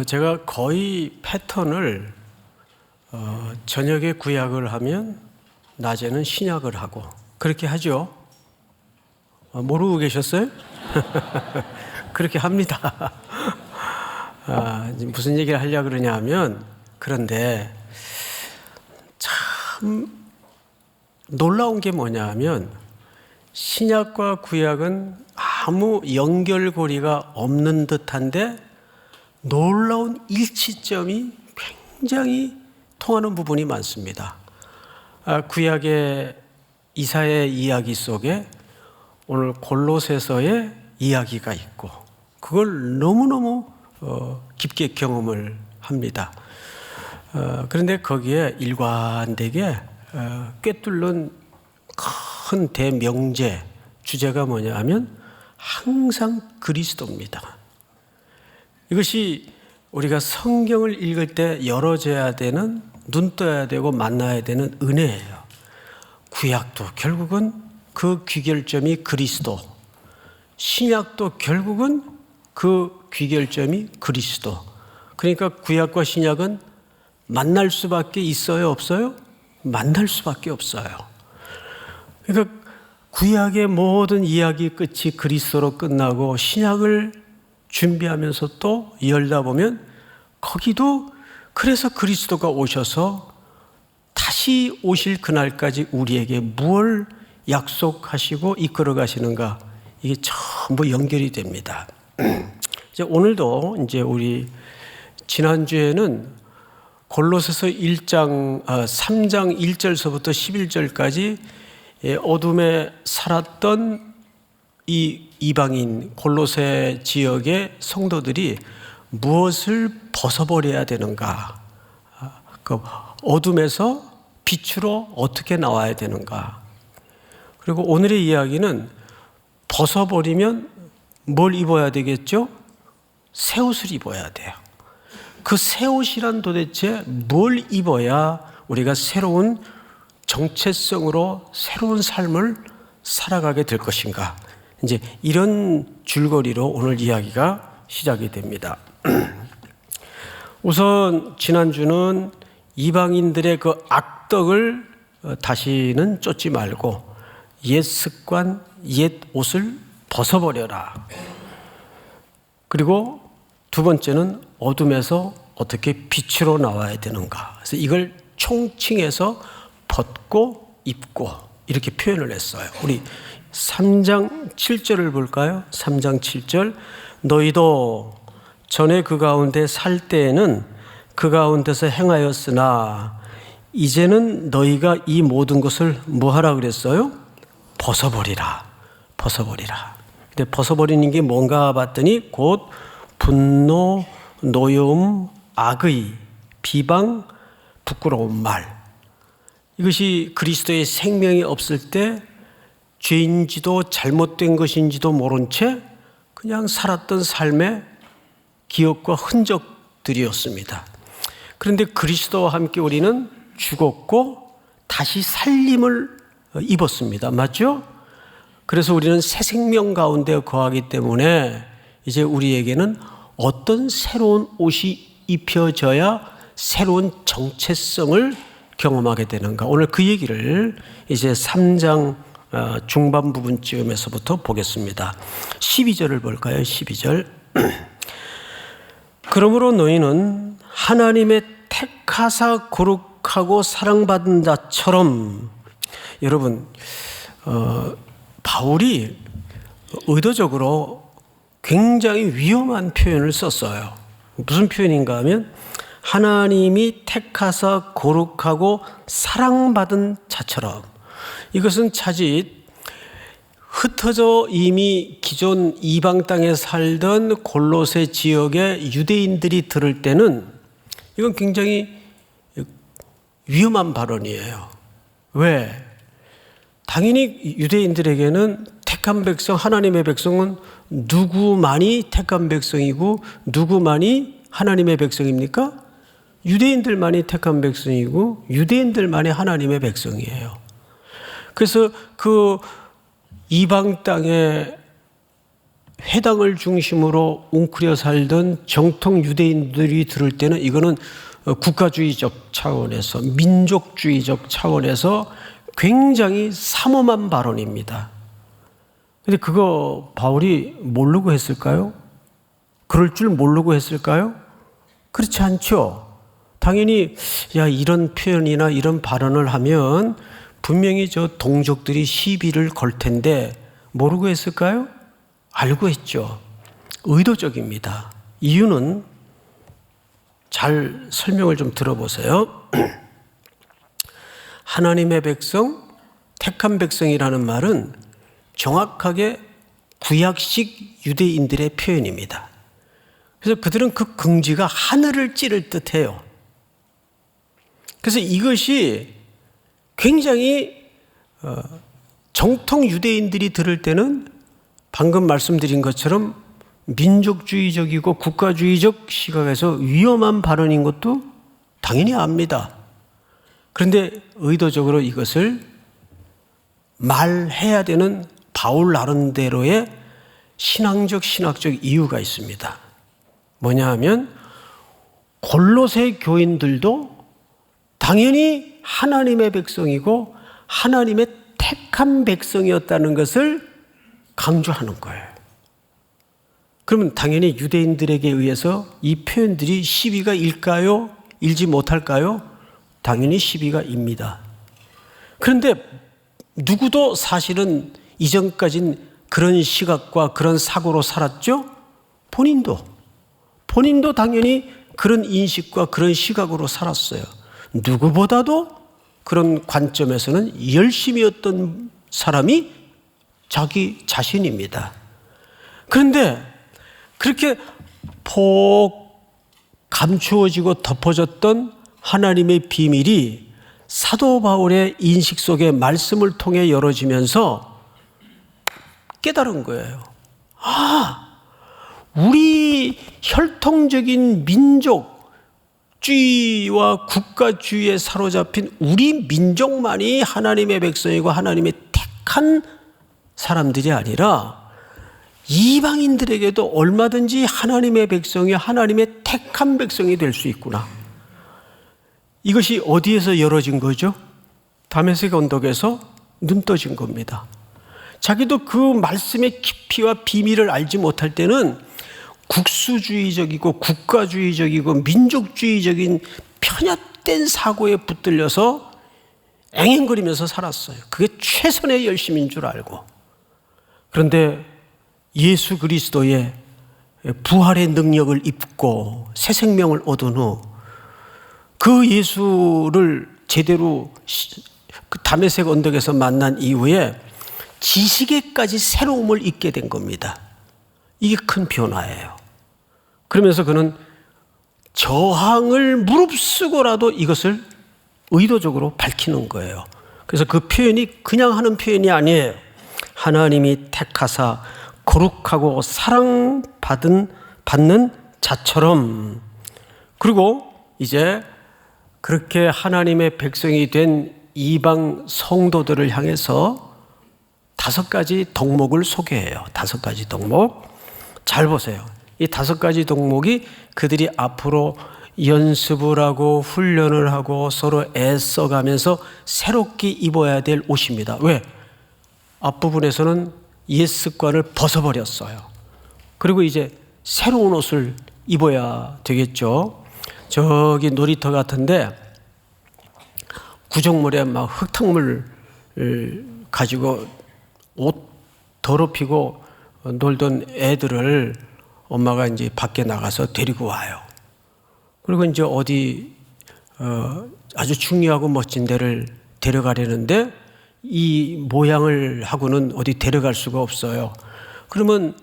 제가 거의 패턴을 저녁에 구약을 하면 낮에는 신약을 하고 그렇게 하죠. 모르고 계셨어요? 그렇게 합니다. 무슨 얘기를 하려고 그러냐 하면, 그런데 참 놀라운 게 뭐냐 하면 신약과 구약은 아무 연결고리가 없는 듯한데 놀라운 일치점이 굉장히 통하는 부분이 많습니다. 구약의 이사야의 이야기 속에 오늘 골로새서의 이야기가 있고 그걸 너무너무 깊게 경험을 합니다. 그런데 거기에 일관되게 꿰뚫는 큰 대명제 주제가 뭐냐 하면 항상 그리스도입니다. 이것이 우리가 성경을 읽을 때 열어줘야 되는, 눈 떠야 되고 만나야 되는 은혜예요. 구약도 결국은 그 귀결점이 그리스도, 신약도 결국은 그 귀결점이 그리스도. 그러니까 구약과 신약은 만날 수밖에 있어요, 없어요? 만날 수밖에 없어요. 그러니까 구약의 모든 이야기 끝이 그리스도로 끝나고 신약을 준비하면서 또 열다 보면 거기도 그래서 그리스도가 오셔서 다시 오실 그날까지 우리에게 무엇을 약속하시고 이끌어 가시는가, 이게 전부 연결이 됩니다. 이제 오늘도 이제 우리 지난주에는 골로새서 3장 1절서부터 11절까지 어둠에 살았던 이 이방인 골로새 지역의 성도들이 무엇을 벗어버려야 되는가, 그 어둠에서 빛으로 어떻게 나와야 되는가. 그리고 오늘의 이야기는 벗어버리면 뭘 입어야 되겠죠? 새 옷을 입어야 돼요. 그 새 옷이란 도대체 뭘 입어야 우리가 새로운 정체성으로 새로운 삶을 살아가게 될 것인가. 이제 이런 줄거리로 오늘 이야기가 시작이 됩니다. 우선 지난주는 이방인들의 그 악덕을 다시는 쫓지 말고 옛 습관, 옛 옷을 벗어버려라. 그리고 두 번째는 어둠에서 어떻게 빛으로 나와야 되는가. 그래서 이걸 총칭해서 벗고 입고 이렇게 표현을 했어요. 우리 3장 7절을 볼까요? 3장 7절. 너희도 전에 그 가운데 살 때에는 그 가운데서 행하였으나 이제는 너희가 이 모든 것을 뭐하라 그랬어요? 벗어버리라. 벗어버리라. 근데 벗어버리는 게 뭔가 봤더니 곧 분노, 노여움, 악의, 비방, 부끄러운 말. 이것이 그리스도의 생명이 없을 때 죄인지도 잘못된 것인지도 모른 채 그냥 살았던 삶의 기억과 흔적들이었습니다. 그런데 그리스도와 함께 우리는 죽었고 다시 살림을 입었습니다. 맞죠? 그래서 우리는 새 생명 가운데 거하기 때문에 이제 우리에게는 어떤 새로운 옷이 입혀져야 새로운 정체성을 경험하게 되는가. 오늘 그 얘기를 이제 3장 중반 부분쯤에서부터 보겠습니다. 12절을 볼까요? 12절. 그러므로 너희는 하나님의 택하사 거룩하고 사랑받은 자처럼. 여러분, 바울이 의도적으로 굉장히 위험한 표현을 썼어요. 무슨 표현인가 하면 하나님이 택하사 거룩하고 사랑받은 자처럼. 이것은 차지 흩어져 이미 기존 이방 땅에 살던 골로새 지역의 유대인들이 들을 때는 이건 굉장히 위험한 발언이에요. 왜? 당연히 유대인들에게는 택한 백성, 하나님의 백성은 누구만이 택한 백성이고 누구만이 하나님의 백성입니까? 유대인들만이 택한 백성이고 유대인들만이 하나님의 백성이에요. 그래서 그 이방 땅에 회당을 중심으로 웅크려 살던 정통 유대인들이 들을 때는 이거는 국가주의적 차원에서, 민족주의적 차원에서 굉장히 삼엄한 발언입니다. 근데 그거 바울이 모르고 했을까요? 그럴 줄 모르고 했을까요? 그렇지 않죠. 당연히 이런 표현이나 이런 발언을 하면 분명히 저 동족들이 시비를 걸 텐데 모르고 했을까요? 알고 했죠. 의도적입니다. 이유는 잘 설명을 좀 들어보세요. 하나님의 백성, 택한 백성이라는 말은 정확하게 구약식 유대인들의 표현입니다. 그래서 그들은 그 긍지가 하늘을 찌를 듯해요. 그래서 이것이 굉장히 정통 유대인들이 들을 때는 방금 말씀드린 것처럼 민족주의적이고 국가주의적 시각에서 위험한 발언인 것도 당연히 압니다. 그런데 의도적으로 이것을 말해야 되는 바울 나름대로의 신학적 이유가 있습니다. 뭐냐 하면 골로새 교인들도 당연히 하나님의 백성이고 하나님의 택한 백성이었다는 것을 강조하는 거예요. 그러면 당연히 유대인들에게 의해서 이 표현들이 시비가 일까요? 일지 못할까요? 당연히 시비가 입니다. 그런데 누구도 사실은 이전까진 그런 시각과 그런 사고로 살았죠? 본인도 당연히 그런 인식과 그런 시각으로 살았어요. 누구보다도 그런 관점에서는 열심이었던 사람이 자기 자신입니다. 그런데 그렇게 폭 감추어지고 덮어졌던 하나님의 비밀이 사도 바울의 인식 속에 말씀을 통해 열어지면서 깨달은 거예요. 우리 혈통적인 민족주의와 국가주의에 사로잡힌 우리 민족만이 하나님의 백성이고 하나님의 택한 사람들이 아니라 이방인들에게도 얼마든지 하나님의 백성이 하나님의 택한 백성이 될 수 있구나. 이것이 어디에서 열어진 거죠? 다메섹 언덕에서 눈 떠진 겁니다. 자기도 그 말씀의 깊이와 비밀을 알지 못할 때는 국수주의적이고 국가주의적이고 민족주의적인 편협된 사고에 붙들려서 앵앵거리면서 살았어요. 그게 최선의 열심인 줄 알고. 그런데 예수 그리스도의 부활의 능력을 입고 새 생명을 얻은 후 그 예수를 제대로 그 다메섹 언덕에서 만난 이후에 지식에까지 새로움을 잊게 된 겁니다. 이게 큰 변화예요. 그러면서 그는 저항을 무릅쓰고라도 이것을 의도적으로 밝히는 거예요. 그래서 그 표현이 그냥 하는 표현이 아니에요. 하나님이 택하사 거룩하고 사랑받는 자처럼. 그리고 이제 그렇게 하나님의 백성이 된 이방 성도들을 향해서 5가지 덕목을 소개해요. 5가지 덕목. 잘 보세요. 이 5가지 덕목이 그들이 앞으로 연습을 하고 훈련을 하고 서로 애써가면서 새롭게 입어야 될 옷입니다. 왜? 앞부분에서는 옛 습관을 벗어버렸어요. 그리고 이제 새로운 옷을 입어야 되겠죠. 저기 놀이터 같은데 구정물에 막 흙탕물 가지고 옷 더럽히고 놀던 애들을 엄마가 이제 밖에 나가서 데리고 와요. 그리고 이제 어디 아주 중요하고 멋진 데를 데려가려는데 이 모양을 하고는 어디 데려갈 수가 없어요. 그러면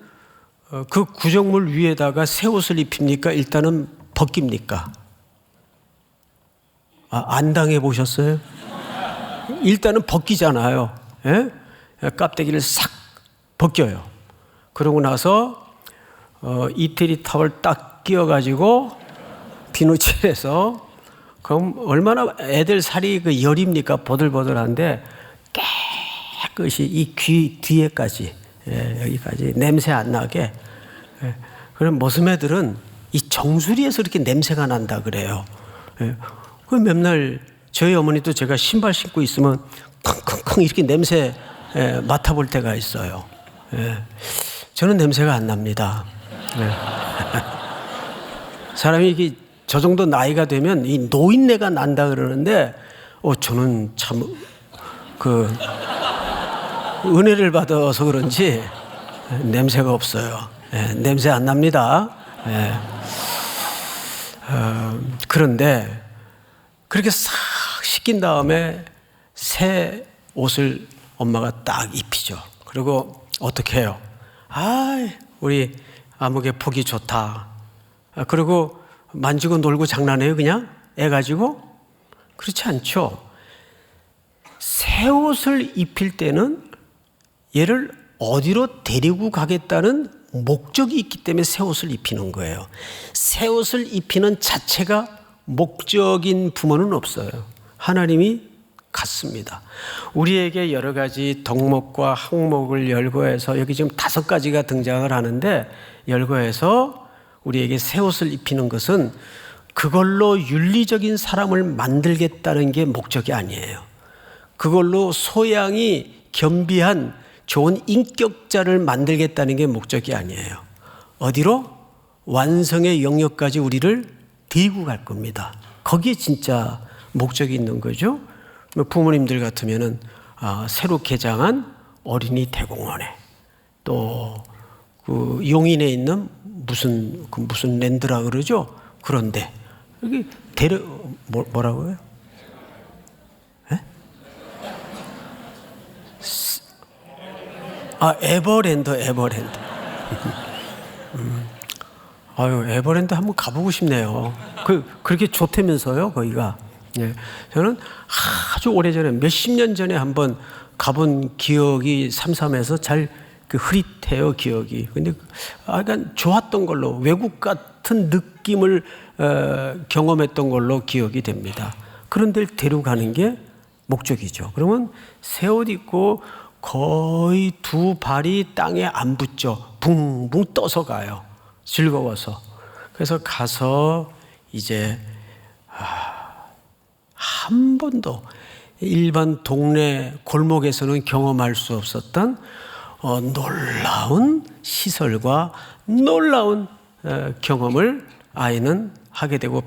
그 구정물 위에다가 새 옷을 입힙니까? 일단은 벗깁니까? 안 당해보셨어요? 일단은 벗기잖아요. 예? 깝대기를 싹 벗겨요. 그러고 나서 이태리 타월 딱 끼워가지고 비누칠해서 그럼 얼마나 애들 살이 여립니까? 보들보들한데 깨끗이 이 귀 뒤에까지 여기까지 냄새 안 나게. 그럼 무슨 애들은 이 정수리에서 이렇게 냄새가 난다 그래요. 그 맨날 저희 어머니도 제가 신발 신고 있으면 킁킁킁 이렇게 냄새 맡아볼 때가 있어요. 저는 냄새가 안 납니다. 사람이 이게 저 정도 나이가 되면 이 노인내가 난다 그러는데, 저는 참 은혜를 받아서 그런지 냄새가 없어요. 냄새 안 납니다. 그런데 그렇게 싹 씻긴 다음에 새 옷을 엄마가 딱 입히죠. 그리고 어떻게 해요? 우리 아무개 보기 좋다. 그리고 만지고 놀고 장난해요, 그냥? 애 가지고? 그렇지 않죠. 새 옷을 입힐 때는 얘를 어디로 데리고 가겠다는 목적이 있기 때문에 새 옷을 입히는 거예요. 새 옷을 입히는 자체가 목적인 부모는 없어요. 하나님이 같습니다. 우리에게 여러 가지 덕목과 항목을 열거해서 여기 지금 5가지가 등장을 하는데, 열거해서 우리에게 새 옷을 입히는 것은 그걸로 윤리적인 사람을 만들겠다는 게 목적이 아니에요. 그걸로 소양이 겸비한 좋은 인격자를 만들겠다는 게 목적이 아니에요. 어디로? 완성의 영역까지 우리를 데리고 갈 겁니다. 거기에 진짜 목적이 있는 거죠. 부모님들 같으면은 새로 개장한 어린이 대공원에, 또 그 용인에 있는 무슨 랜드라 그러죠? 그런데 여기 뭐라고요? 에버랜드. 에버랜드 한번 가보고 싶네요. 그렇게 좋다면서요, 거기가. 저는 아주 오래전에, 몇십 년 전에 한번 가본 기억이 삼삼해서 잘 흐릿해요, 기억이. 근데 약간 좋았던 걸로, 외국 같은 느낌을 경험했던 걸로 기억이 됩니다. 그런 데를 데려가는 게 목적이죠. 그러면 새 옷 입고 거의 2 발이 땅에 안 붙죠. 붕붕 떠서 가요. 즐거워서. 그래서 가서 이제 한 번도 일반 동네 골목에서는 경험할 수 없었던 놀라운 시설과 놀라운 경험을 아이는 하게 되고,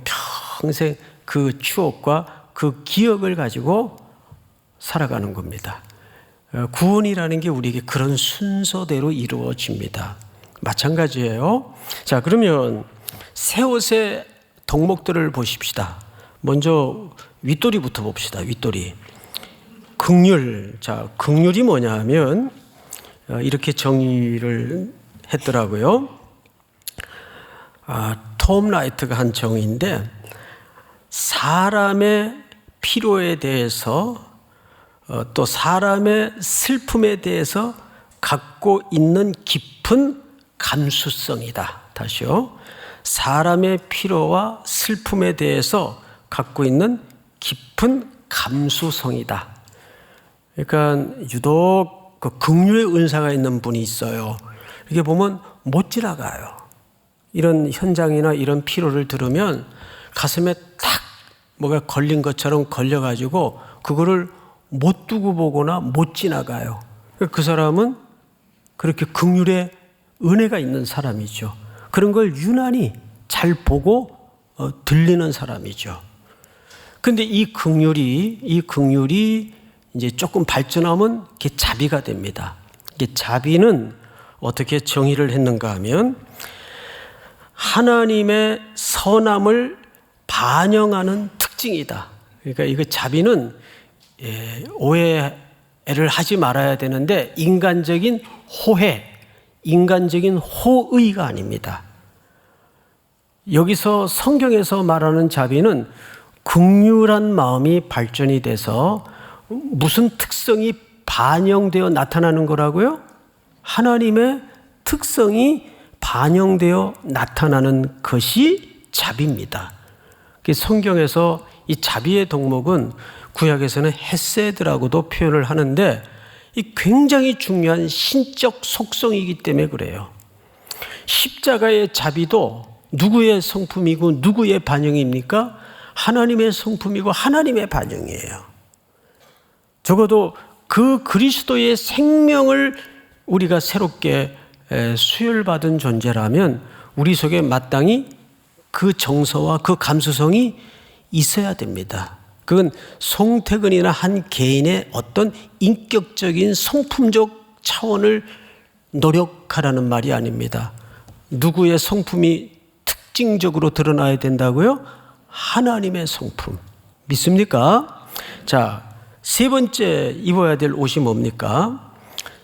평생 그 추억과 그 기억을 가지고 살아가는 겁니다. 구원이라는 게 우리에게 그런 순서대로 이루어집니다. 마찬가지예요. 자, 그러면 새 옷의 덕목들을 보십시다. 먼저 윗도리부터 봅시다. 윗도리. 긍휼. 자, 긍휼이 뭐냐 하면 이렇게 정의를 했더라고요. 톰 라이트가 한 정의인데, 사람의 필요에 대해서 또 사람의 슬픔에 대해서 갖고 있는 깊은 감수성이다. 다시요. 사람의 필요와 슬픔에 대해서 갖고 있는 깊은 감수성이다. 그러니까 유독 그 긍휼의 은사가 있는 분이 있어요. 이게 보면 못 지나가요. 이런 현장이나 이런 피로를 들으면 가슴에 탁 뭐가 걸린 것처럼 걸려가지고 그거를 못 두고 보거나 못 지나가요. 그 사람은 그렇게 긍휼의 은혜가 있는 사람이죠. 그런 걸 유난히 잘 보고 들리는 사람이죠. 근데 이 긍휼이 이제 조금 발전하면 이게 자비가 됩니다. 이게 자비는 어떻게 정의를 했는가 하면, 하나님의 선함을 반영하는 특징이다. 그러니까 이거 자비는 오해를 하지 말아야 되는데, 인간적인 호해, 인간적인 호의가 아닙니다. 여기서 성경에서 말하는 자비는 긍휼한 마음이 발전이 돼서 무슨 특성이 반영되어 나타나는 거라고요? 하나님의 특성이 반영되어 나타나는 것이 자비입니다. 성경에서 이 자비의 덕목은 구약에서는 헤세드라고도 표현을 하는데, 이 굉장히 중요한 신적 속성이기 때문에 그래요. 십자가의 자비도 누구의 성품이고 누구의 반영입니까? 하나님의 성품이고 하나님의 반영이에요. 적어도 그 그리스도의 생명을 우리가 새롭게 수혈받은 존재라면 우리 속에 마땅히 그 정서와 그 감수성이 있어야 됩니다. 그건 송태근이나 한 개인의 어떤 인격적인 성품적 차원을 노력하라는 말이 아닙니다. 누구의 성품이 특징적으로 드러나야 된다고요? 하나님의 성품. 믿습니까? 자, 세 번째 입어야 될 옷이 뭡니까?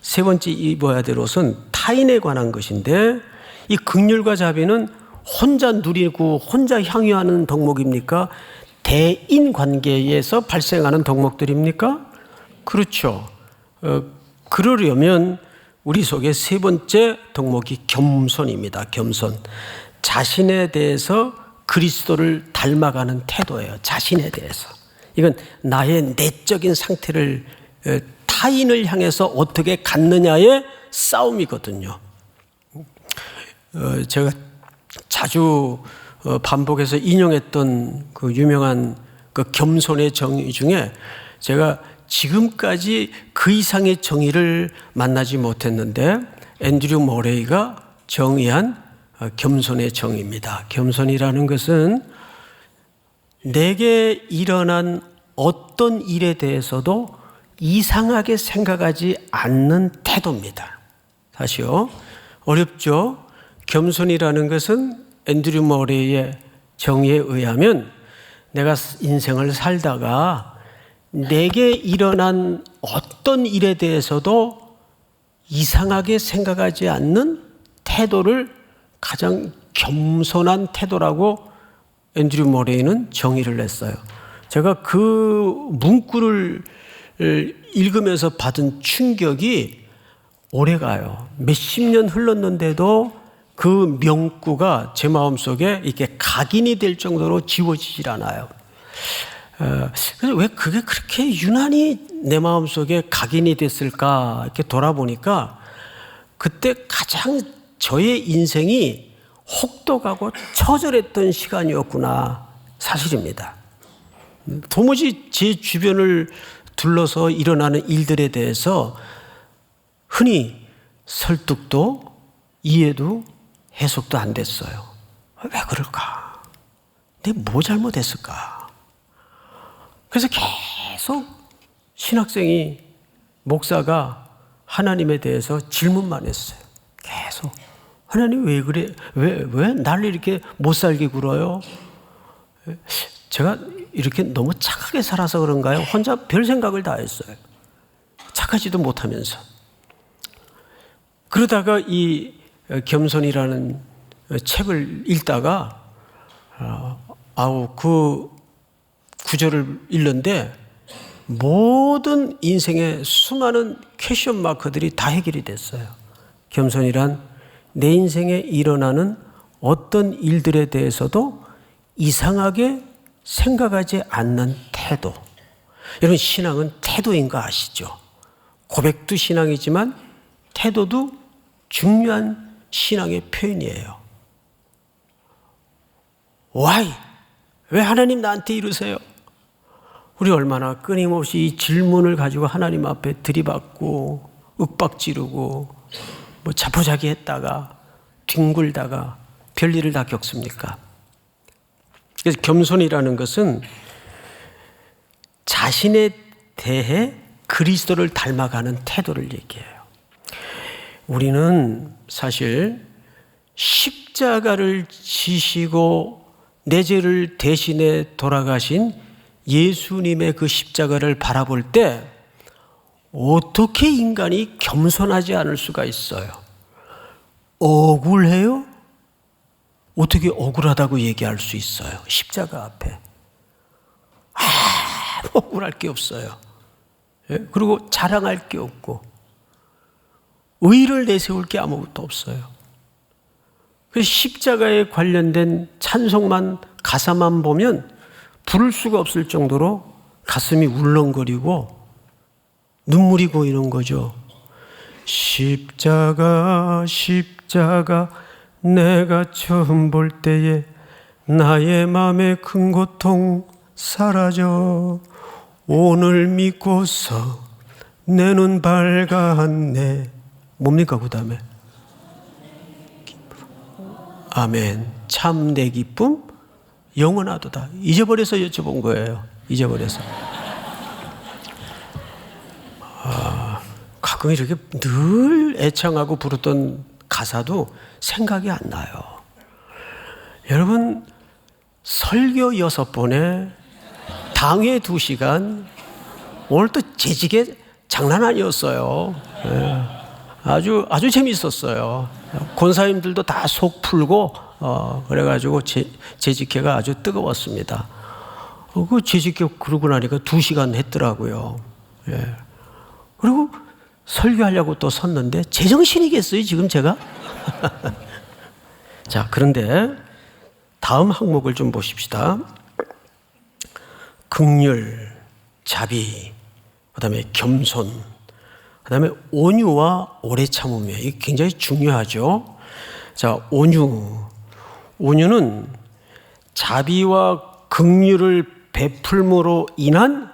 세 번째 입어야 될 옷은 타인에 관한 것인데, 이 긍휼과 자비는 혼자 누리고 혼자 향유하는 덕목입니까? 대인 관계에서 발생하는 덕목들입니까? 그렇죠. 그러려면 우리 속에 세 번째 덕목이 겸손입니다. 겸손. 자신에 대해서 그리스도를 닮아가는 태도예요. 자신에 대해서. 이건 나의 내적인 상태를 타인을 향해서 어떻게 갖느냐의 싸움이거든요. 제가 자주 반복해서 인용했던 그 유명한 그 겸손의 정의 중에 제가 지금까지 그 이상의 정의를 만나지 못했는데 앤드류 모레이가 정의한 겸손의 정의입니다. 겸손이라는 것은 내게 일어난 어떤 일에 대해서도 이상하게 생각하지 않는 태도입니다. 다시요. 어렵죠? 겸손이라는 것은 앤드류 모레이의 정의에 의하면 내가 인생을 살다가 내게 일어난 어떤 일에 대해서도 이상하게 생각하지 않는 태도를 가장 겸손한 태도라고 앤드류 모레이는 정의를 냈어요. 제가 그 문구를 읽으면서 받은 충격이 오래가요. 몇십 년 흘렀는데도 그 명구가 제 마음속에 이렇게 각인이 될 정도로 지워지질 않아요. 그래서 왜 그게 그렇게 유난히 내 마음속에 각인이 됐을까 이렇게 돌아보니까 그때 가장 저의 인생이 혹독하고 처절했던 시간이었구나 사실입니다. 도무지 제 주변을 둘러서 일어나는 일들에 대해서 흔히 설득도 이해도 해석도 안 됐어요. 왜 그럴까? 내가 뭐 잘못했을까? 그래서 계속 신학생이 목사가 하나님에 대해서 질문만 했어요. 계속. 하나님 왜 그래? 왜 나를 이렇게 못 살게 굴어요? 제가 이렇게 너무 착하게 살아서 그런가요? 혼자 별 생각을 다 했어요. 착하지도 못하면서. 그러다가 이 겸손이라는 책을 읽다가 그 구절을 읽는데 모든 인생의 수많은 퀘션 마크들이 다 해결이 됐어요. 겸손이란 내 인생에 일어나는 어떤 일들에 대해서도 이상하게 생각하지 않는 태도. 여러분, 신앙은 태도인 거 아시죠? 고백도 신앙이지만 태도도 중요한 신앙의 표현이에요. Why? 왜 하나님 나한테 이러세요? 우리 얼마나 끊임없이 이 질문을 가지고 하나님 앞에 들이받고 윽박지르고 뭐 자포자기 했다가 뒹굴다가 별일을 다 겪습니까? 그래서 겸손이라는 것은 자신에 대해 그리스도를 닮아가는 태도를 얘기해요. 우리는 사실 십자가를 지시고 내 죄를 대신해 돌아가신 예수님의 그 십자가를 바라볼 때 어떻게 인간이 겸손하지 않을 수가 있어요? 억울해요? 어떻게 억울하다고 얘기할 수 있어요? 십자가 앞에. 억울할 게 없어요. 그리고 자랑할 게 없고 의의를 내세울 게 아무것도 없어요. 그 십자가에 관련된 찬송만 가사만 보면 부를 수가 없을 정도로 가슴이 울렁거리고 눈물이 고이는 거죠. 십자가 십자가 내가 처음 볼 때에 나의 맘의 큰 고통 사라져 오늘 믿고서 내 눈 밝았네. 뭡니까 그 다음에? 아멘. 참 내 기쁨 영원하도다. 잊어버려서 여쭤본 거예요. 잊어버려서. 가끔 이렇게 늘 애창하고 부르던 가사도 생각이 안 나요. 여러분, 설교 6번에 당회 2시간, 오늘 또 재직에 장난 아니었어요. 네. 아주 재밌었어요. 권사님들도 다 속 풀고, 그래가지고 재직회가 아주 뜨거웠습니다. 그 재직회 그러고 나니까 2시간 했더라고요. 예. 그리고 설교하려고 또 섰는데 제정신이겠어요, 지금 제가? 자, 그런데 다음 항목을 좀 보십시다. 긍휼, 자비, 그 다음에 겸손, 그 다음에 온유와 오래 참음이에요. 이게 굉장히 중요하죠. 자, 온유는 자비와 긍휼을 베풀므로 인한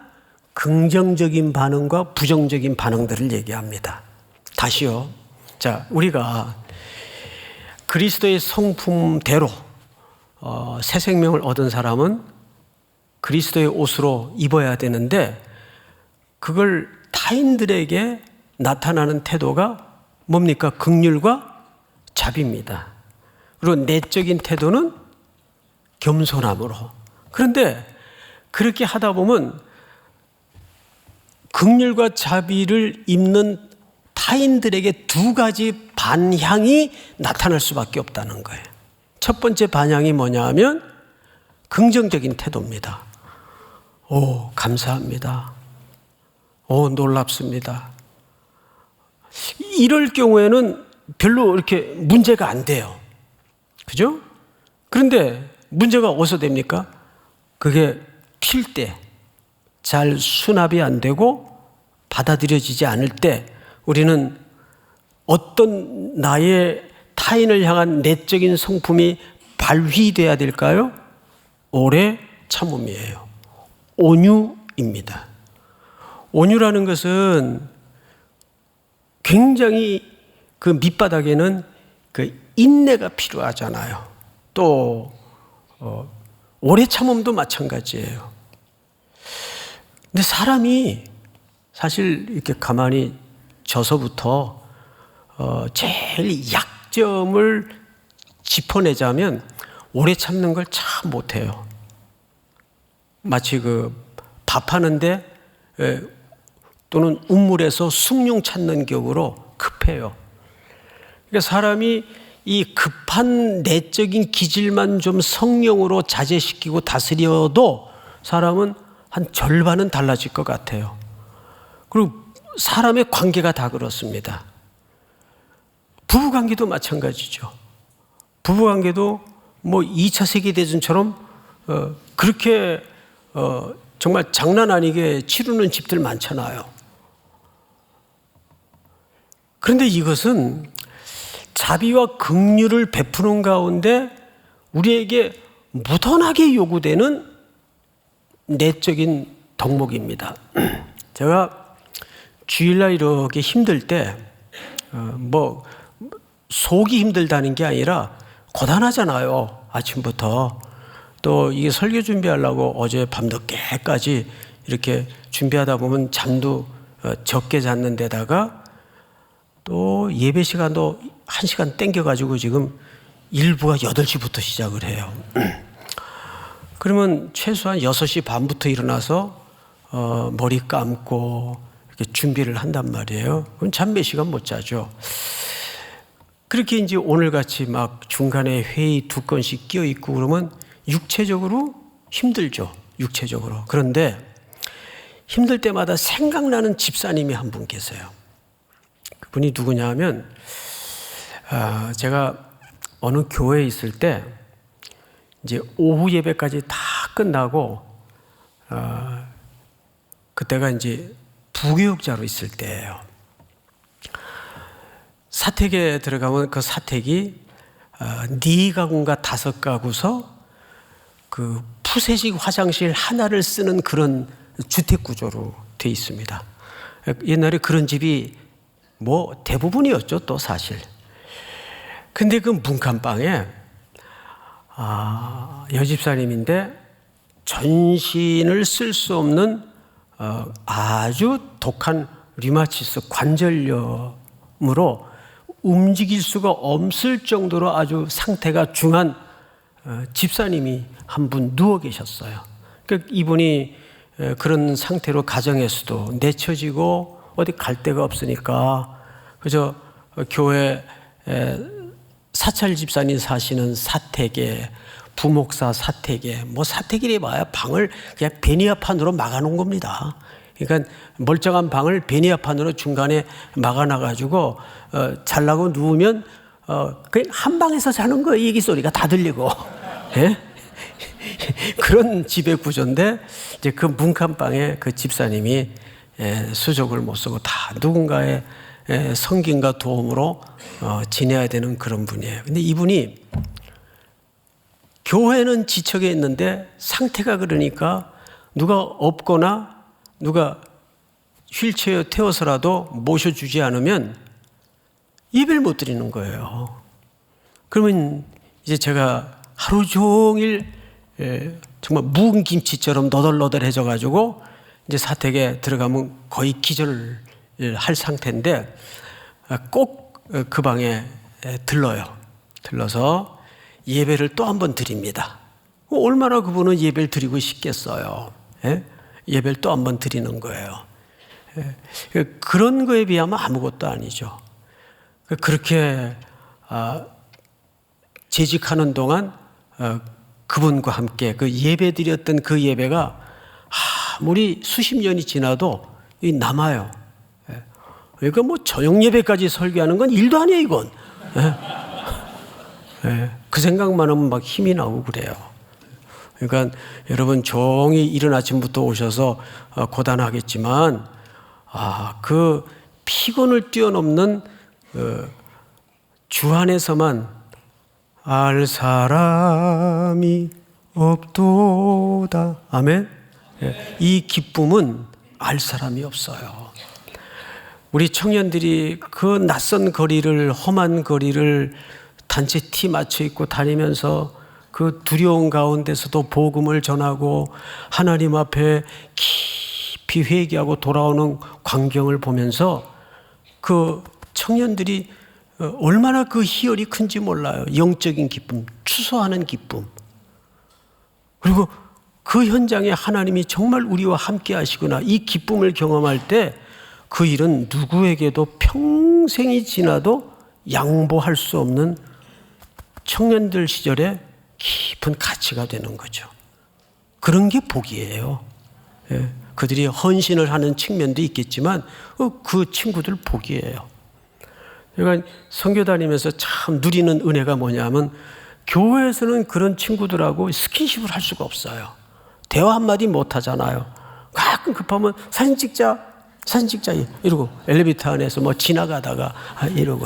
긍정적인 반응과 부정적인 반응들을 얘기합니다. 다시요. 자, 우리가 그리스도의 성품대로 새 생명을 얻은 사람은 그리스도의 옷으로 입어야 되는데 그걸 타인들에게 나타나는 태도가 뭡니까? 긍휼과 자비입니다. 그리고 내적인 태도는 겸손함으로. 그런데 그렇게 하다 보면 긍휼과 자비를 입는 타인들에게 2가지 반향이 나타날 수밖에 없다는 거예요. 첫 번째 반향이 뭐냐 하면 긍정적인 태도입니다. 오, 감사합니다. 오, 놀랍습니다. 이럴 경우에는 별로 이렇게 문제가 안 돼요. 그죠? 그런데 문제가 어디서 됩니까? 그게 튈 때, 잘 수납이 안 되고 받아들여지지 않을 때 우리는 어떤 나의 타인을 향한 내적인 성품이 발휘돼야 될까요? 오래 참음이에요. 온유입니다. 온유라는 것은 굉장히 그 밑바닥에는 그 인내가 필요하잖아요. 또 오래 참음도 마찬가지예요. 근데 사람이 사실 이렇게 가만히 져서부터 제일 약점을 짚어내자면 오래 참는 걸 참 못해요. 마치 그 밥하는데 또는 우물에서 숭늉 찾는 격으로 급해요. 그러니까 사람이 이 급한 내적인 기질만 좀 성령으로 자제시키고 다스려도 사람은 한 절반은 달라질 것 같아요. 그리고 사람의 관계가 다 그렇습니다. 부부관계도 마찬가지죠. 부부관계도 뭐 2차 세계대전처럼 그렇게 정말 장난 아니게 치르는 집들 많잖아요. 그런데 이것은 자비와 긍휼을 베푸는 가운데 우리에게 무던하게 요구되는 내적인 덕목입니다. 제가 주일날 이렇게 힘들 때 뭐 속이 힘들다는 게 아니라 고단하잖아요. 아침부터. 또 이게 설교 준비하려고 어제 밤늦게까지 이렇게 준비하다 보면 잠도 적게 잤는 데다가 또 예배 시간도 1시간 땡겨가지고 지금 일부가 8시부터 시작을 해요. 그러면 최소한 6시 반부터 일어나서 머리 감고 이렇게 준비를 한단 말이에요. 그럼 잠 몇 시간 못 자죠. 그렇게 이제 오늘같이 막 중간에 회의 2건씩 끼어 있고 그러면 육체적으로 힘들죠. 육체적으로. 그런데 힘들 때마다 생각나는 집사님이 한 분 계세요. 그분이 누구냐 하면 제가 어느 교회에 있을 때 이제 오후 예배까지 다 끝나고 그때가 이제 부교육자로 있을 때예요. 사택에 들어가면 그 사택이 4가구인가 5가구서 그 푸세식 화장실 하나를 쓰는 그런 주택 구조로 돼 있습니다. 옛날에 그런 집이 뭐 대부분이었죠, 또 사실. 근데 그 문간방에 여집사님인데 전신을 쓸 수 없는 아주 독한 류마티스 관절염으로 움직일 수가 없을 정도로 아주 상태가 중한 집사님이 한 분 누워 계셨어요. 그러니까 이분이 그런 상태로 가정에서도 내쳐지고 어디 갈 데가 없으니까 그저 교회 사찰 집사님 사시는 사택에, 부목사 사택에, 뭐 사택이래 봐야 방을 그냥 베니아판으로 막아놓은 겁니다. 그러니까 멀쩡한 방을 베니아판으로 중간에 막아놔가지고 자려고 누우면 그냥 한 방에서 자는 거예요. 얘기 소리가 다 들리고. 예? 그런 집의 구조인데 이제 그 문간방에 그 집사님이 수족을 못 쓰고 다 누군가의 성김과 도움으로 지내야 되는 그런 분이에요. 근데 이분이 교회는 지척에 있는데 상태가 그러니까 누가 없거나 누가 휠체어 태워서라도 모셔주지 않으면 예배를 못 드리는 거예요. 그러면 이제 제가 하루 종일 정말 묵은 김치처럼 너덜너덜해져 가지고 이제 사택에 들어가면 거의 기절을 할 상태인데 꼭 그 방에 들러요. 들러서 예배를 또 한 번 드립니다. 얼마나 그분은 예배를 드리고 싶겠어요. 예? 예배를 또 한 번 드리는 거예요. 그런 거에 비하면 아무것도 아니죠. 그렇게 재직하는 동안 그분과 함께 그 예배 드렸던 그 예배가 아무리 수십 년이 지나도 남아요. 그러니까 뭐 저녁 예배까지 설교하는 건 일도 아니에요, 이건. 그 생각만 하면 막 힘이 나고 그래요. 그러니까 여러분 종이 이른 아침부터 오셔서 고단하겠지만 그 피곤을 뛰어넘는 주 안에서만 알 사람이 없도다. 아멘. 이 기쁨은 알 사람이 없어요. 우리 청년들이 그 낯선 거리를, 험한 거리를 단체 티 맞춰 입고 다니면서 그 두려운 가운데서도 복음을 전하고 하나님 앞에 깊이 회개하고 돌아오는 광경을 보면서 그 청년들이 얼마나 그 희열이 큰지 몰라요. 영적인 기쁨, 추소하는 기쁨. 그리고 그 현장에 하나님이 정말 우리와 함께 하시구나. 이 기쁨을 경험할 때 그 일은 누구에게도 평생이 지나도 양보할 수 없는 청년들 시절에 깊은 가치가 되는 거죠. 그런 게 복이에요. 그들이 헌신을 하는 측면도 있겠지만 그 친구들 복이에요. 그러니까 선교 다니면서 참 누리는 은혜가 뭐냐면 교회에서는 그런 친구들하고 스킨십을 할 수가 없어요. 대화 한마디 못 하잖아요. 가끔 급하면 사진 찍자 이러고 엘리베이터 안에서 뭐 지나가다가 이러고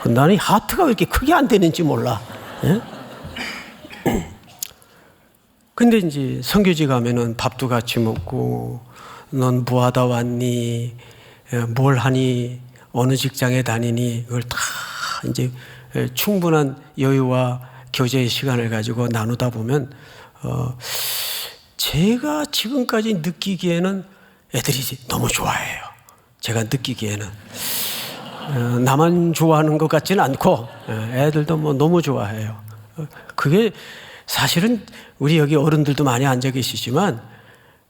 나는 하트가 왜 이렇게 크게 안 되는지 몰라. 근데 이제 선교지 가면은 밥도 같이 먹고 넌 뭐 하다 왔니? 뭘 하니? 어느 직장에 다니니? 그걸 다 이제 충분한 여유와 교제의 시간을 가지고 나누다 보면 제가 지금까지 느끼기에는 애들이 너무 좋아해요. 제가 느끼기에는 나만 좋아하는 것 같지는 않고 애들도 뭐 너무 좋아해요. 그게 사실은 우리 여기 어른들도 많이 앉아 계시지만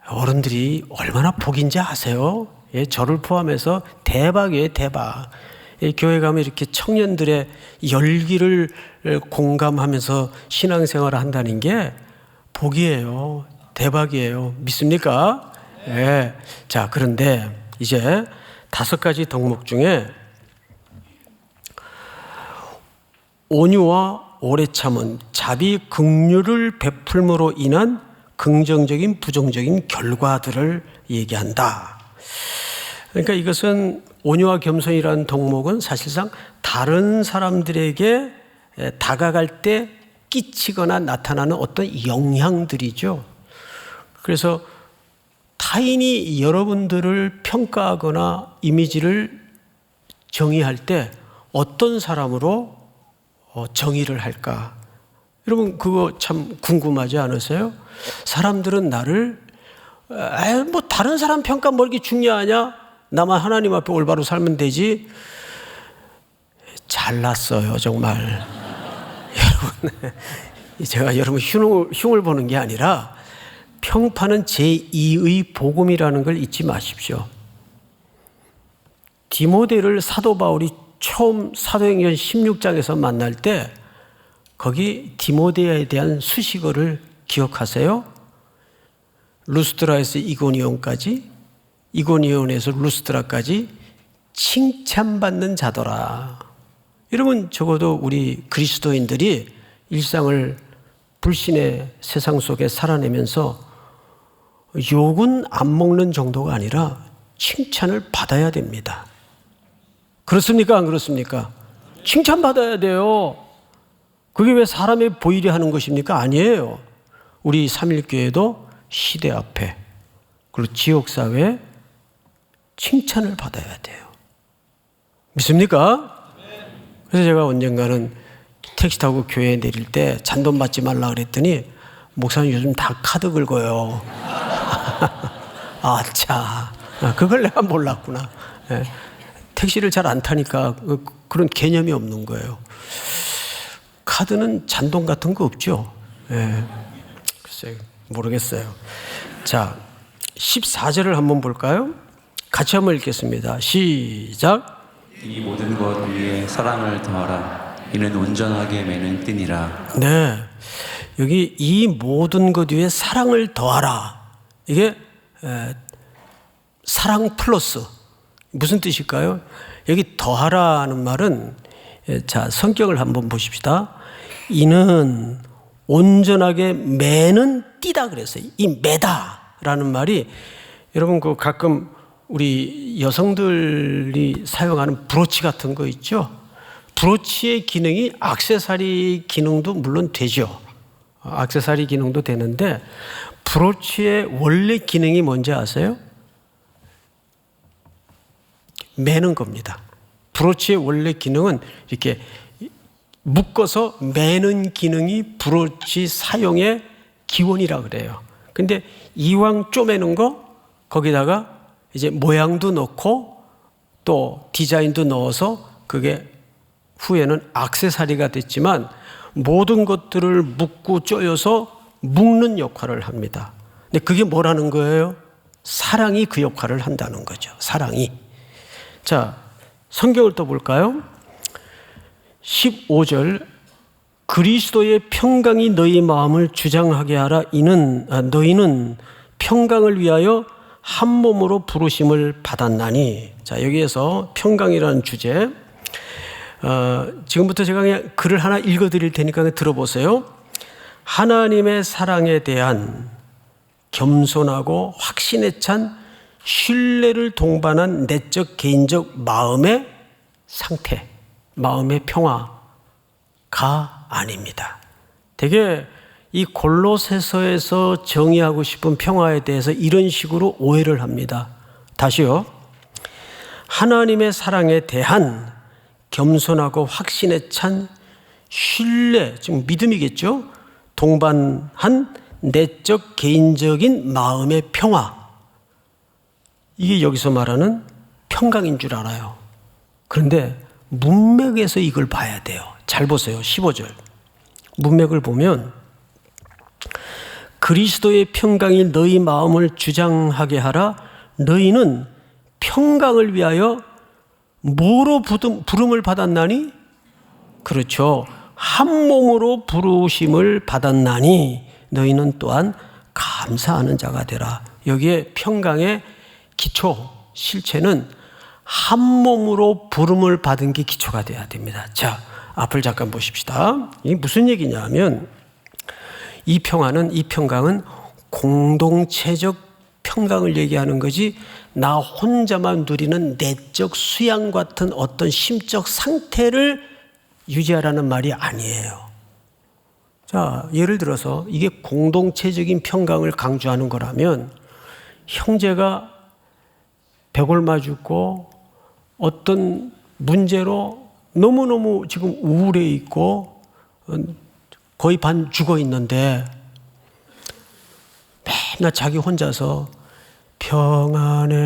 어른들이 얼마나 복인지 아세요? 저를 포함해서 대박이에요, 대박. 교회 가면 이렇게 청년들의 열기를 공감하면서 신앙생활을 한다는 게 복이에요. 대박이에요. 믿습니까? 네. 자, 그런데 이제 5가지 덕목 중에 온유와 오래 참은 자비 긍휼을 베풀므로 인한 긍정적인 부정적인 결과들을 얘기한다. 그러니까 이것은 온유와 겸손이라는 덕목은 사실상 다른 사람들에게 다가갈 때 끼치거나 나타나는 어떤 영향들이죠. 그래서 타인이 여러분들을 평가하거나 이미지를 정의할 때 어떤 사람으로 정의를 할까? 여러분 그거 참 궁금하지 않으세요? 사람들은 나를 뭐 다른 사람 평가 뭐 이렇게 중요하냐? 나만 하나님 앞에 올바로 살면 되지. 잘났어요 정말. 여러분 제가 여러분 흉을 보는 게 아니라 평판은 제2의 복음이라는 걸 잊지 마십시오. 디모데를 사도 바울이 처음 사도행전 16장에서 만날 때 거기 디모데에 대한 수식어를 기억하세요? 루스드라에서 이고니온까지, 이고니온에서 루스드라까지 칭찬받는 자더라. 여러분 적어도 우리 그리스도인들이 일상을 불신의 세상 속에 살아내면서 욕은 안 먹는 정도가 아니라 칭찬을 받아야 됩니다. 그렇습니까? 안 그렇습니까? 칭찬받아야 돼요. 그게 왜 사람이 보이려 하는 것입니까? 아니에요. 우리 삼일교회도 시대 앞에 그리고 지역사회에 칭찬을 받아야 돼요. 믿습니까? 그래서 제가 언젠가는 택시 타고 교회에 내릴 때 잔돈 받지 말라 그랬더니 목사님 요즘 다 카드 긁어요. 아차, 그걸 내가 몰랐구나. 네. 택시를 잘 안 타니까 그런 개념이 없는 거예요. 카드는 잔돈 같은 거 없죠? 네. 글쎄요, 모르겠어요. 자, 14절을 한번 볼까요? 같이 한번 읽겠습니다. 시작. 이 모든 것 위에 사랑을 더하라. 이는 온전하게 매는 띠니라. 네, 여기 이 모든 것 위에 사랑을 더하라. 이게 사랑 플러스 무슨 뜻일까요? 여기 더하라는 말은 자 성격을 한번 보십시다. 이는 온전하게 매는 띠다 그랬어요. 이 매다라는 말이 여러분 그 가끔 우리 여성들이 사용하는 브로치 같은 거 있죠? 브로치의 기능이 액세서리 기능도 물론 되죠. 액세서리 기능도 되는데 브로치의 원래 기능이 뭔지 아세요? 매는 겁니다. 브로치의 원래 기능은 이렇게 묶어서 매는 기능이 브로치 사용의 기원이라 그래요. 근데 이왕 쪼매는 거 거기다가 이제 모양도 넣고 또 디자인도 넣어서 그게 후에는 액세서리가 됐지만 모든 것들을 묶고 쪼여서 묶는 역할을 합니다. 근데 그게 뭐라는 거예요? 사랑이 그 역할을 한다는 거죠. 사랑이. 자, 성경을 또 볼까요? 15절 그리스도의 평강이 너희 마음을 주장하게 하라. 이는 너희는 평강을 위하여 한 몸으로 부르심을 받았나니. 자, 여기에서 평강이라는 주제. 지금부터 제가 그냥 글을 하나 읽어 드릴 테니까 들어보세요. 하나님의 사랑에 대한 겸손하고 확신에 찬 신뢰를 동반한 내적 개인적 마음의 상태, 마음의 평화가 아닙니다. 되게 이 골로새서에서 정의하고 싶은 평화에 대해서 이런 식으로 오해를 합니다. 다시요. 하나님의 사랑에 대한 겸손하고 확신에 찬 신뢰, 지금 믿음이겠죠? 동반한 내적 개인적인 마음의 평화. 이게 여기서 말하는 평강인 줄 알아요. 그런데 문맥에서 이걸 봐야 돼요. 잘 보세요. 15절. 문맥을 보면 그리스도의 평강이 너희 마음을 주장하게 하라. 너희는 평강을 위하여 뭐로 부름을 받았나니? 그렇죠. 한 몸으로 부르심을 받았나니 너희는 또한 감사하는 자가 되라. 여기에 평강의 기초, 실체는 한 몸으로 부름을 받은 게 기초가 돼야 됩니다. 자, 앞을 잠깐 보십시다. 이게 무슨 얘기냐면 이 평강은 공동체적 평강을 얘기하는 거지 나 혼자만 누리는 내적 수양 같은 어떤 심적 상태를 유지하라는 말이 아니에요. 자, 예를 들어서 이게 공동체적인 평강을 강조하는 거라면 형제가 백올마 죽고 어떤 문제로 너무너무 지금 우울해 있고 거의 반 죽어 있는데 맨날 자기 혼자서 평안해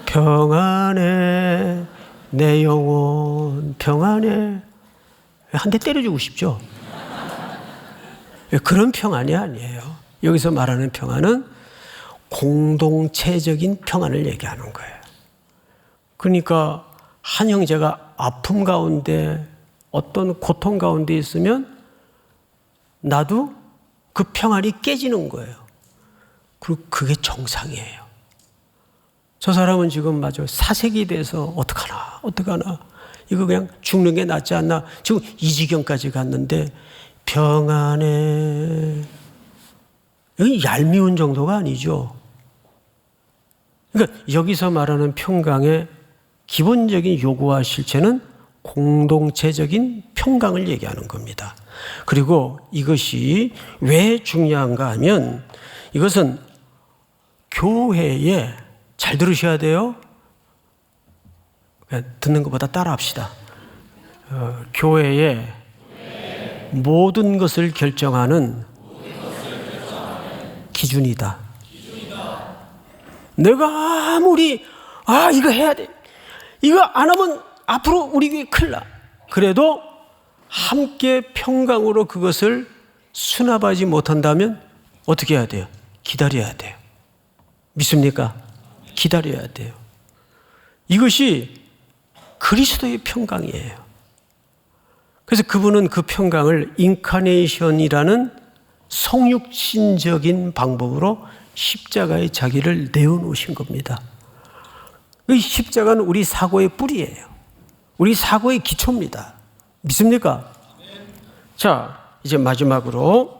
평안해 내 영혼 평안해 한 대 때려주고 싶죠. 그런 평안이 아니에요. 여기서 말하는 평안은 공동체적인 평안을 얘기하는 거예요. 그러니까 한 형제가 아픔 가운데 어떤 고통 가운데 있으면 나도 그 평안이 깨지는 거예요. 그리고 그게 정상이에요. 저 사람은 지금 맞아 사색이 돼서 어떡하나 이거 그냥 죽는 게 낫지 않나. 지금 이 지경까지 갔는데 평안해. 여기 얄미운 정도가 아니죠. 그러니까 여기서 말하는 평강의 기본적인 요구와 실체는 공동체적인 평강을 얘기하는 겁니다. 그리고 이것이 왜 중요한가 하면 이것은 교회에 잘 들으셔야 돼요. 듣는 것보다 따라합시다. 교회에 모든 것을 결정하는 기준이다. 내가 아무리 이거 해야 돼. 이거 안 하면 앞으로 우리 교회 큰일 나. 그래도 함께 평강으로 그것을 수납하지 못한다면 어떻게 해야 돼요? 기다려야 돼요. 믿습니까? 기다려야 돼요. 이것이 그리스도의 평강이에요. 그래서 그분은 그 평강을 인카네이션이라는 성육신적인 방법으로 십자가에 자기를 내어놓으신 겁니다. 이 십자가는 우리 사고의 뿌리예요. 우리 사고의 기초입니다. 믿습니까? 자, 이제 마지막으로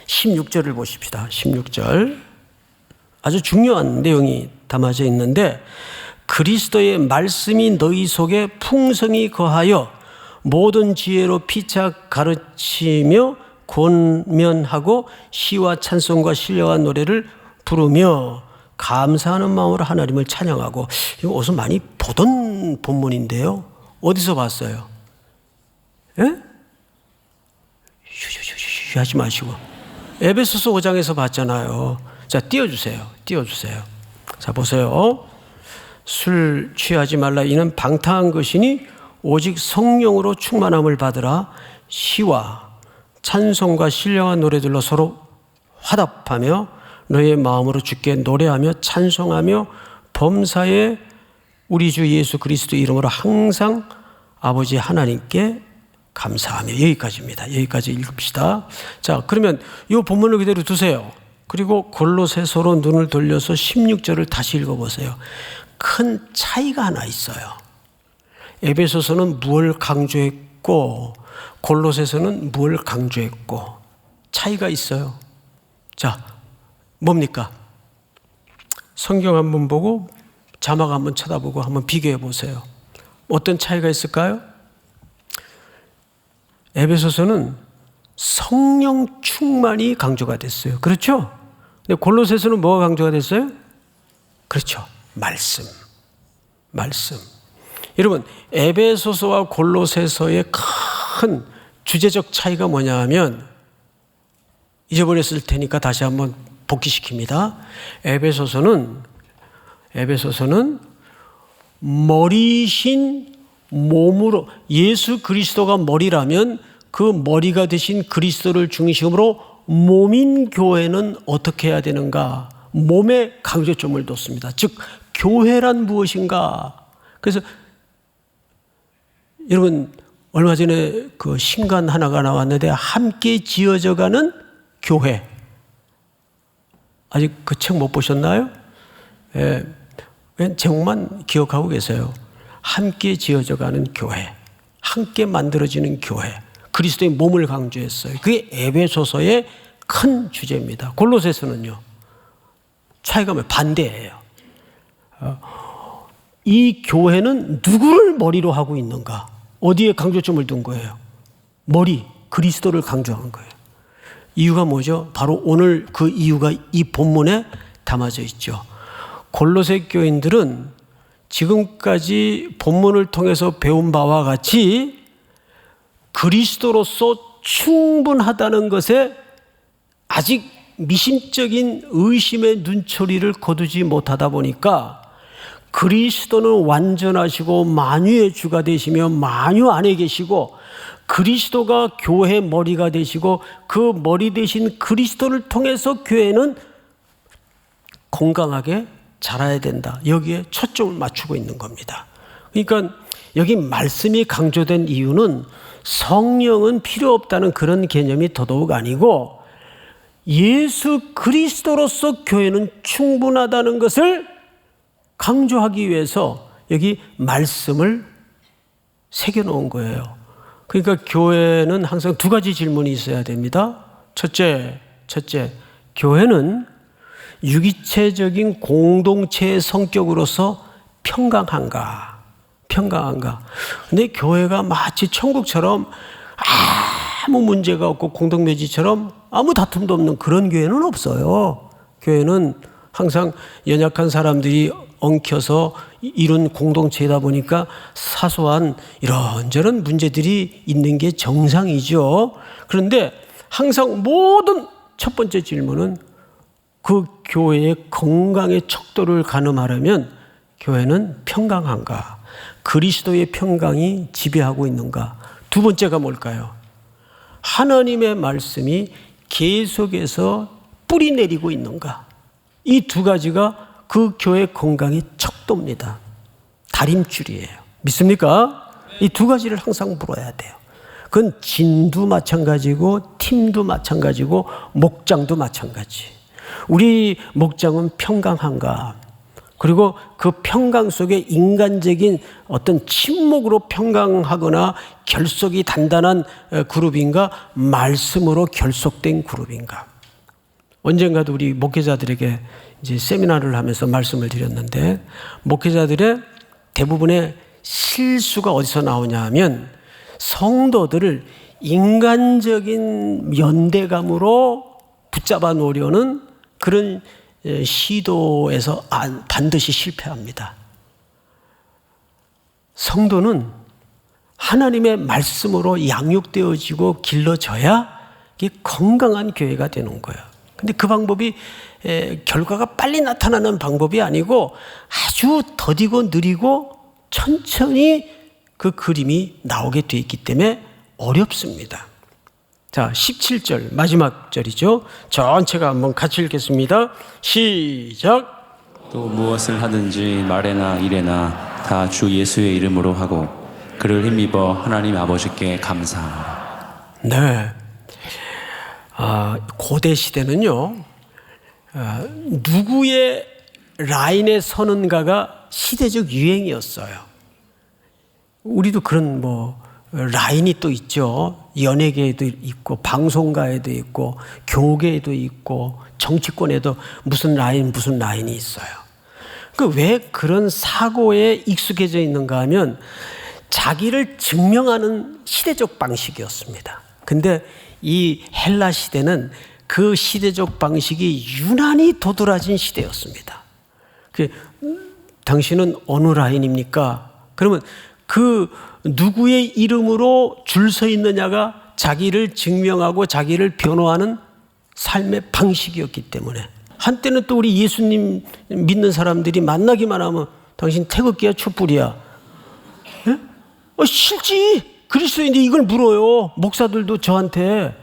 16절을 보십시다. 16절. 아주 중요한 내용이 담아져 있는데 그리스도의 말씀이 너희 속에 풍성히 거하여 모든 지혜로 피차 가르치며 권면하고 시와 찬송과 신령한 노래를 부르며 감사하는 마음으로 하나님을 찬양하고. 이거 어디서 많이 보던 본문인데요. 어디서 봤어요? 예? 슈슈슈슈 하지 마시고 에베소서 5장에서 봤잖아요. 자, 띄워주세요. 자, 보세요. 술 취하지 말라. 이는 방탕한 것이니 오직 성령으로 충만함을 받으라. 시와 찬송과 신령한 노래들로 서로 화답하며 너의 마음으로 주께 노래하며 찬송하며 범사에 우리 주 예수 그리스도 이름으로 항상 아버지 하나님께 감사하며. 여기까지입니다. 여기까지 읽읍시다. 자, 그러면 이 본문을 그대로 두세요. 그리고 골로새서로 눈을 돌려서 16절을 다시 읽어보세요. 큰 차이가 하나 있어요. 에베소서는 무엇을 강조했고 골로새서는 무엇을 강조했고 차이가 있어요. 자, 뭡니까? 성경 한번 보고 자막 한번 쳐다보고 한번 비교해 보세요. 어떤 차이가 있을까요? 에베소서는 성령 충만이 강조가 됐어요. 그렇죠? 근데 골로새서는 뭐가 강조가 됐어요? 그렇죠. 말씀. 여러분, 에베소서와 골로새서의 큰 주제적 차이가 뭐냐 하면 잊어버렸을 테니까 다시 한번 복기시킵니다. 에베소서는 머리신 몸으로 예수 그리스도가 머리라면 그 머리가 되신 그리스도를 중심으로 몸인 교회는 어떻게 해야 되는가? 몸에 강조점을 뒀습니다. 즉 교회란 무엇인가? 그래서 여러분 얼마 전에 그 신간 하나가 나왔는데 함께 지어져가는 교회. 아직 그 책 못 보셨나요? 예, 제목만 기억하고 계세요. 함께 지어져가는 교회, 함께 만들어지는 교회. 그리스도의 몸을 강조했어요. 그게 에베소서의 큰 주제입니다. 골로새서는요, 차이가 반대예요. 이 교회는 누구를 머리로 하고 있는가? 어디에 강조점을 둔 거예요? 머리, 그리스도를 강조한 거예요. 이유가 뭐죠? 바로 오늘 그 이유가 이 본문에 담아져 있죠. 골로새 교인들은 지금까지 본문을 통해서 배운 바와 같이 그리스도로서 충분하다는 것에 아직 미심적인 의심의 눈초리를 거두지 못하다 보니까 그리스도는 완전하시고 만유의 주가 되시며 만유 안에 계시고 그리스도가 교회 머리가 되시고 그 머리 되신 그리스도를 통해서 교회는 건강하게 자라야 된다. 여기에 초점을 맞추고 있는 겁니다. 그러니까 여기 말씀이 강조된 이유는 성령은 필요 없다는 그런 개념이 더더욱 아니고 예수 그리스도로서 교회는 충분하다는 것을 강조하기 위해서 여기 말씀을 새겨놓은 거예요. 그러니까 교회는 항상 두 가지 질문이 있어야 됩니다. 첫째, 교회는 유기체적인 공동체의 성격으로서 평강한가? 근데 교회가 마치 천국처럼 아무 문제가 없고 공동묘지처럼 아무 다툼도 없는 그런 교회는 없어요. 교회는 항상 연약한 사람들이 엉켜서 이룬 공동체이다 보니까 사소한 이런저런 문제들이 있는 게 정상이죠. 그런데 항상 모든 첫 번째 질문은 그 교회의 건강의 척도를 가늠하려면 교회는 평강한가? 그리스도의 평강이 지배하고 있는가? 두 번째가 뭘까요? 하나님의 말씀이 계속해서 뿌리 내리고 있는가? 이 두 가지가 그 교회 건강의 척도입니다. 다림줄이에요. 믿습니까? 이 두 가지를 항상 물어야 돼요. 그건 진도 마찬가지고 팀도 마찬가지고 목장도 마찬가지. 우리 목장은 평강한가? 그리고 그 평강 속에 인간적인 어떤 침묵으로 평강하거나 결속이 단단한 그룹인가? 말씀으로 결속된 그룹인가? 언젠가도 우리 목회자들에게 이제 세미나를 하면서 말씀을 드렸는데 목회자들의 대부분의 실수가 어디서 나오냐 하면 성도들을 인간적인 연대감으로 붙잡아 놓으려는 그런 시도에서 반드시 실패합니다. 성도는 하나님의 말씀으로 양육되어지고 길러져야 이게 건강한 교회가 되는 거예요. 근데 그 방법이 결과가 빨리 나타나는 방법이 아니고 아주 더디고 느리고 천천히 그 그림이 나오게 돼 있기 때문에 어렵습니다. 자, 17절 마지막 절이죠. 전체가 한번 같이 읽겠습니다. 시작. 또 무엇을 하든지 말에나 일에나 다 주 예수의 이름으로 하고 그를 힘입어 하나님 아버지께 감사하라. 네. 고대 시대는요, 누구의 라인에 서는가가 시대적 유행이었어요. 우리도 그런 라인이 또 있죠. 연예계에도 있고, 방송가에도 있고, 교계에도 있고, 정치권에도 무슨 라인이 있어요. 왜 그런 사고에 익숙해져 있는가 하면 자기를 증명하는 시대적 방식이었습니다. 근데 이 헬라 시대는 그 시대적 방식이 유난히 도드라진 시대였습니다. 당신은 어느 라인입니까? 그러면 그 누구의 이름으로 줄 서 있느냐가 자기를 증명하고 자기를 변호하는 삶의 방식이었기 때문에 한때는 또 우리 예수님 믿는 사람들이 만나기만 하면 당신 태극기야 촛불이야? 실지 그리스도인데 이걸 물어요. 목사들도 저한테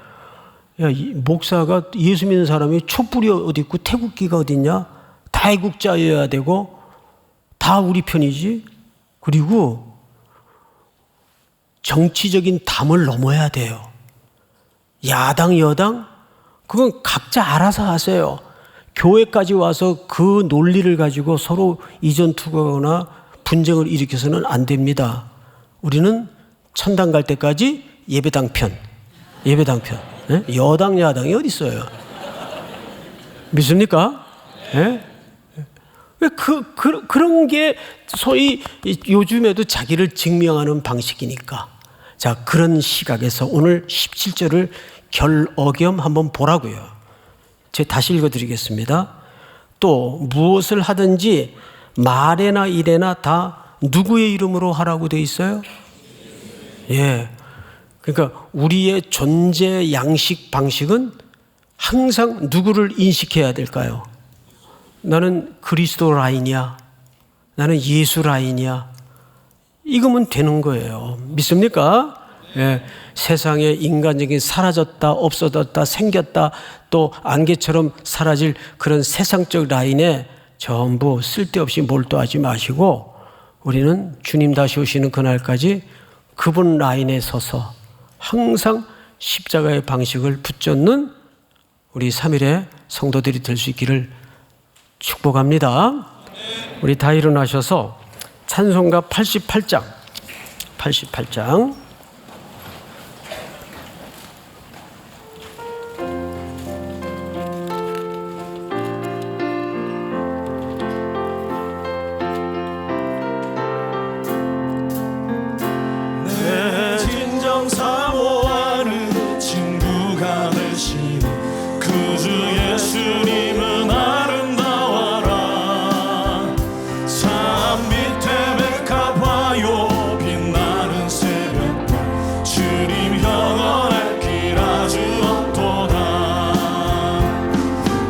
이 목사가 예수 믿는 사람이 촛불이 어디 있고 태극기가 어디 있냐? 다 애국자여야 되고 다 우리 편이지. 그리고 정치적인 담을 넘어야 돼요. 야당 여당 그건 각자 알아서 하세요. 교회까지 와서 그 논리를 가지고 서로 이전 투구하거나 분쟁을 일으켜서는 안 됩니다. 우리는 천당 갈 때까지 예배당 편. 예? 여당 야당이 어디 있어요? 믿습니까? 예? 그런 게 소위 요즘에도 자기를 증명하는 방식이니까. 자, 그런 시각에서 오늘 17절을 결어겸 한번 보라고요. 제가 다시 읽어드리겠습니다. 또 무엇을 하든지 말에나 일에나 다 누구의 이름으로 하라고 돼 있어요? 예. 그러니까 우리의 존재 양식 방식은 항상 누구를 인식해야 될까요? 나는 그리스도 라인이야. 나는 예수 라인이야. 이거면 되는 거예요. 믿습니까? 예. 세상에 인간적인 사라졌다, 없어졌다, 생겼다, 또 안개처럼 사라질 그런 세상적 라인에 전부 쓸데없이 몰두하지 마시고 우리는 주님 다시 오시는 그날까지 그분 라인에 서서 항상 십자가의 방식을 붙잡는 우리 3일의 성도들이 될 수 있기를 축복합니다. 우리 다 일어나셔서 찬송가 88장 내 진정 사모하는 친구가 되시니 그 주 예수님은 아름다워라. 산 밑에 백합화요 빛나는 새벽별 주님 영원할 길 아주 없도다.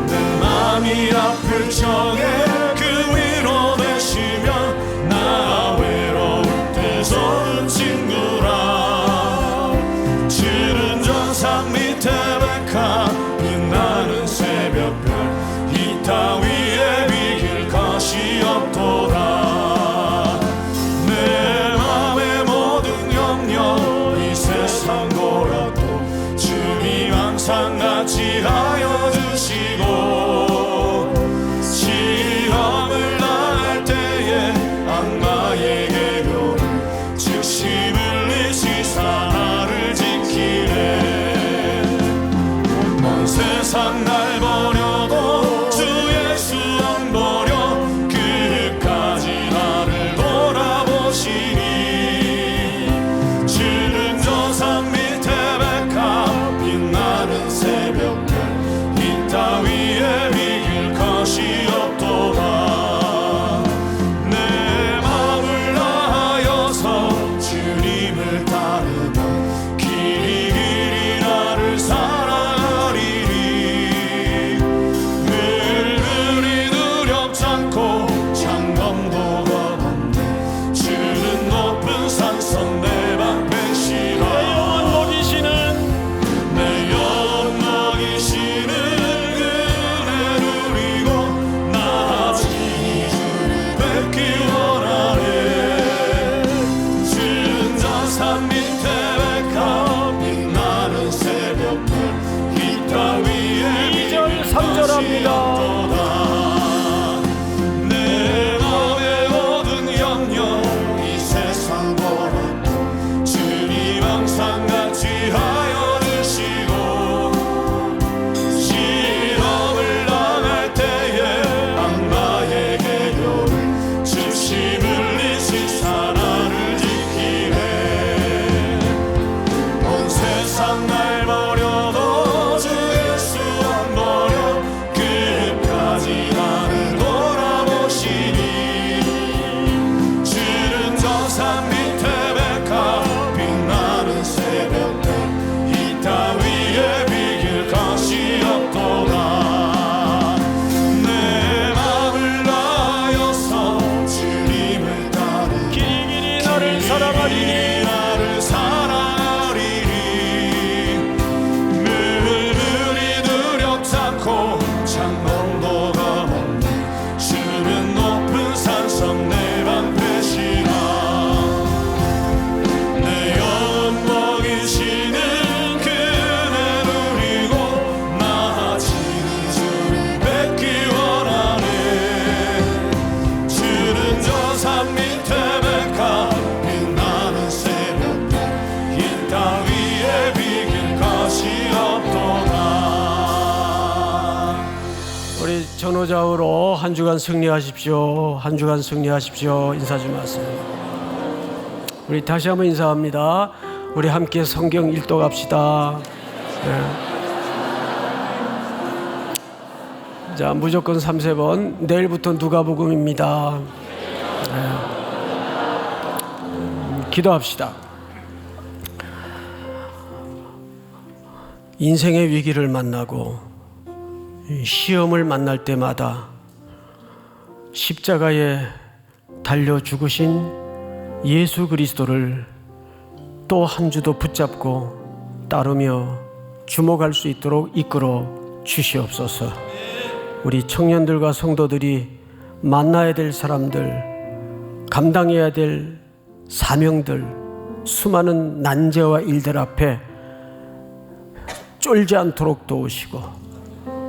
내 맘이 아플 적에 그 위로 되시면 나 외로울 때 좋은 친구라. 푸른 정상 밑에 백합 빛나는 새벽별 이 따위에 비길 것이 없도다. 내 맘의 모든 염려 이 세상 고락도 주님 항상 같이 하여 주시고 시험을 당할 때에 악마에게 교훈 즉심을 잊으사 나를 지키네. 먼 세상 날 버려도 주 예수 안 버려 끝까지 나를 돌아보시니. 주는 저산 밑에 백합 빛나는 새벽별 이 따위에 비길 것이 없도다. 내 마음을 다하여서 주님을 따르면 길이 나를 사랑하리니. 늘 두렵지 않고 장검도 겁없네. 주는 높은 산성 내 방패시라. 내 영혼 먹이시는 그네 누리고 나 친히 주를 뵙기 원하네. 주는 저 산 밑에 전후좌우로 한 주간 승리하십시오. 한 주간 승리하십시오. 인사 좀 하세요. 우리 다시 한번 인사합니다. 우리 함께 성경 읽도 갑시다. 네. 자, 무조건 3세번. 내일부터 누가복음입니다. 네. 기도합시다. 인생의 위기를 만나고 시험을 만날 때마다 십자가에 달려 죽으신 예수 그리스도를 또 한 주도 붙잡고 따르며 주목할 수 있도록 이끌어 주시옵소서. 우리 청년들과 성도들이 만나야 될 사람들, 감당해야 될 사명들, 수많은 난제와 일들 앞에 쫄지 않도록 도우시고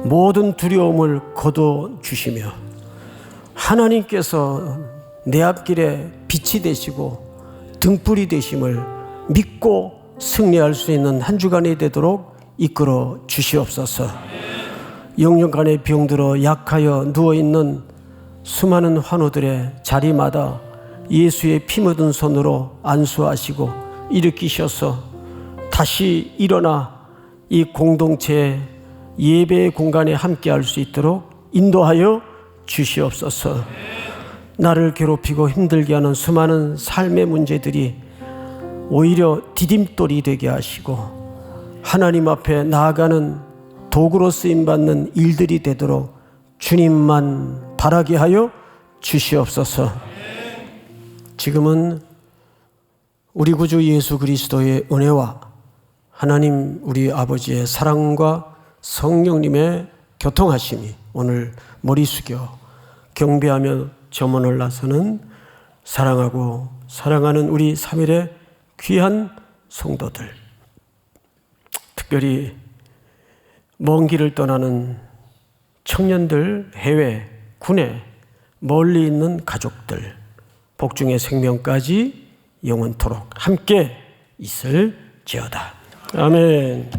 모든 두려움을 거둬주시며 하나님께서 내 앞길에 빛이 되시고 등불이 되심을 믿고 승리할 수 있는 한 주간이 되도록 이끌어 주시옵소서. 영육간에 병들어 약하여 누워있는 수많은 환우들의 자리마다 예수의 피 묻은 손으로 안수하시고 일으키셔서 다시 일어나 이 공동체의 예배의 공간에 함께할 수 있도록 인도하여 주시옵소서. 나를 괴롭히고 힘들게 하는 수많은 삶의 문제들이 오히려 디딤돌이 되게 하시고 하나님 앞에 나아가는 도구로 쓰임받는 일들이 되도록 주님만 바라게 하여 주시옵소서. 지금은 우리 구주 예수 그리스도의 은혜와 하나님 우리 아버지의 사랑과 성령님의 교통하심이 오늘 머리 숙여 경배하며 점원을 나서는 사랑하고 사랑하는 우리 3일의 귀한 성도들, 특별히 먼 길을 떠나는 청년들, 해외, 군에 멀리 있는 가족들, 복중의 생명까지 영원토록 함께 있을지어다. 아멘.